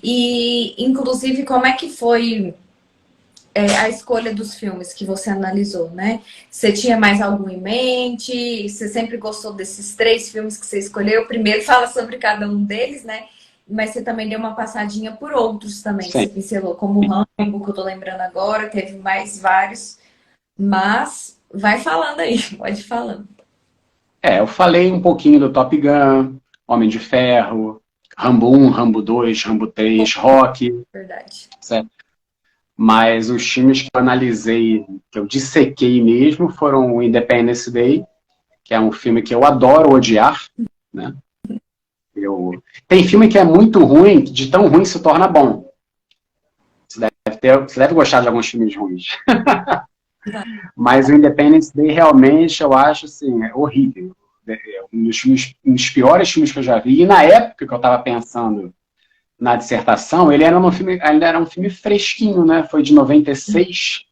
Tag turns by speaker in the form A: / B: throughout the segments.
A: E, inclusive, como é que foi a escolha dos filmes que você analisou, né? Você tinha mais algum em mente? Você sempre gostou desses 3 filmes que você escolheu? Primeiro fala sobre cada um deles, né? Mas você também deu uma passadinha por outros também, que
B: Sim.
A: você pincelou, como o Rambo, que eu tô lembrando agora, teve mais vários. Mas vai falando aí, pode ir falando.
B: Eu falei um pouquinho do Top Gun, Homem de Ferro, Rambo 1, Rambo 2, Rambo 3, Rock,
A: Verdade.
B: certo? Mas os filmes que eu analisei, que eu dissequei mesmo, foram o Independence Day, que é um filme que eu adoro odiar, né? Tem filme que é muito ruim, de tão ruim se torna bom. Você deve gostar de alguns filmes ruins. Mas o Independence Day realmente eu acho assim, horrível. Um dos piores filmes que eu já vi. E na época que eu estava pensando na dissertação, ele era um filme fresquinho, né? Foi de 96.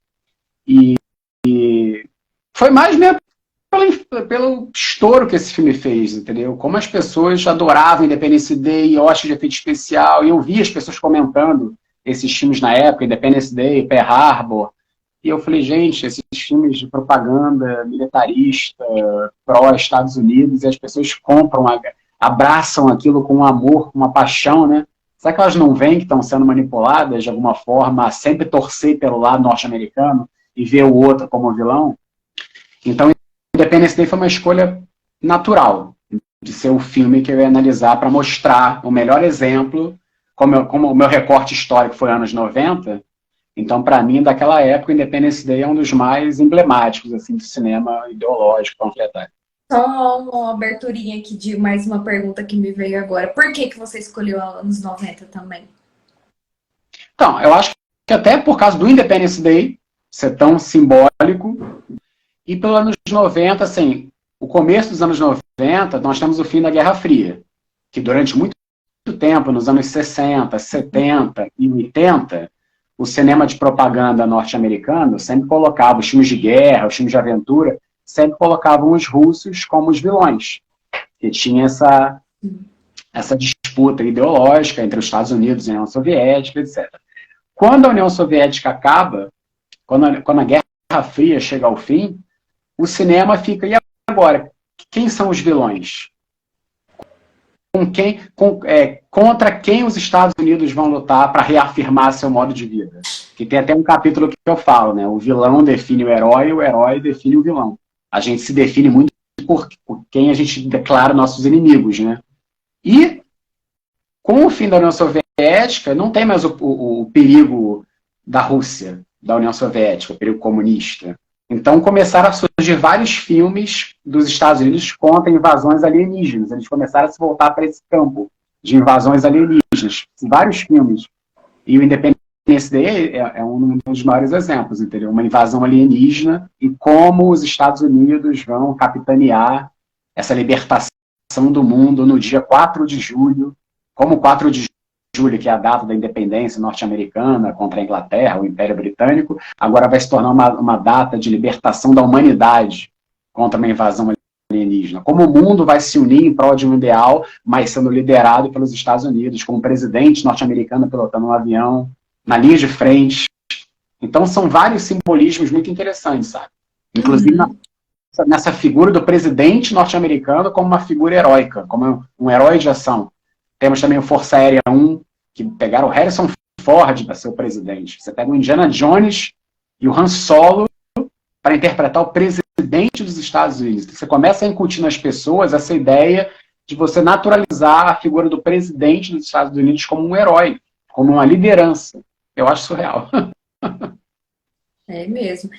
B: E foi mais mesmo pelo estouro que esse filme fez, entendeu? Como as pessoas adoravam Independence Day, Oscar de efeito especial, e eu vi as pessoas comentando esses filmes na época, Independence Day, Pearl Harbor, e eu falei, gente, esses filmes de propaganda militarista, pró-Estados Unidos, e as pessoas compram, abraçam aquilo com um amor, com uma paixão, né? Será que elas não veem que estão sendo manipuladas de alguma forma a sempre torcer pelo lado norte-americano e ver o outro como vilão? Então, Independence Day foi uma escolha natural de ser o filme que eu ia analisar para mostrar o melhor exemplo, como o meu recorte histórico foi anos 90, então, para mim, daquela época, Independence Day é um dos mais emblemáticos assim, do cinema ideológico panfletário.
A: Só uma aberturinha aqui de mais uma pergunta que me veio agora. Por que que você escolheu anos 90 também?
B: Então, eu acho que até por causa do Independence Day ser tão simbólico, e pelos anos 90, assim, o começo dos anos 90, nós temos o fim da Guerra Fria, que durante muito tempo, nos anos 60, 70 e 80, o cinema de propaganda norte-americano sempre colocava os filmes de guerra, os filmes de aventura, sempre colocavam os russos como os vilões. E tinha essa disputa ideológica entre os Estados Unidos e a União Soviética, etc. Quando a União Soviética acaba, quando a Guerra Fria chega ao fim, o cinema fica, e agora? Quem são os vilões? Contra quem os Estados Unidos vão lutar para reafirmar seu modo de vida? Que tem até um capítulo que eu falo, né? O vilão define o herói define o vilão. A gente se define muito por quem a gente declara nossos inimigos, né? E com o fim da União Soviética, não tem mais o perigo da Rússia, da União Soviética, o perigo comunista. Então começaram a surgir vários filmes dos Estados Unidos contra invasões alienígenas. Eles começaram a se voltar para esse campo de invasões alienígenas. Vários filmes. E o Independence Day é um dos maiores exemplos, entendeu? Uma invasão alienígena e como os Estados Unidos vão capitanear essa libertação do mundo no dia 4 de julho, como 4 de julho, que é a data da independência norte-americana contra a Inglaterra, o Império Britânico, agora vai se tornar uma data de libertação da humanidade contra uma invasão alienígena. Como o mundo vai se unir em prol de um ideal, mas sendo liderado pelos Estados Unidos, com o presidente norte-americano pilotando um avião, na linha de frente. Então são vários simbolismos muito interessantes, sabe? Inclusive nessa figura do presidente norte-americano como uma figura heróica, como um herói de ação. Temos também o Força Aérea 1, que pegaram o Harrison Ford para ser o presidente. Você pega o Indiana Jones e o Han Solo para interpretar o presidente dos Estados Unidos. Você começa a incutir nas pessoas essa ideia de você naturalizar a figura do presidente dos Estados Unidos como um herói, como uma liderança. Eu acho surreal.
A: É mesmo.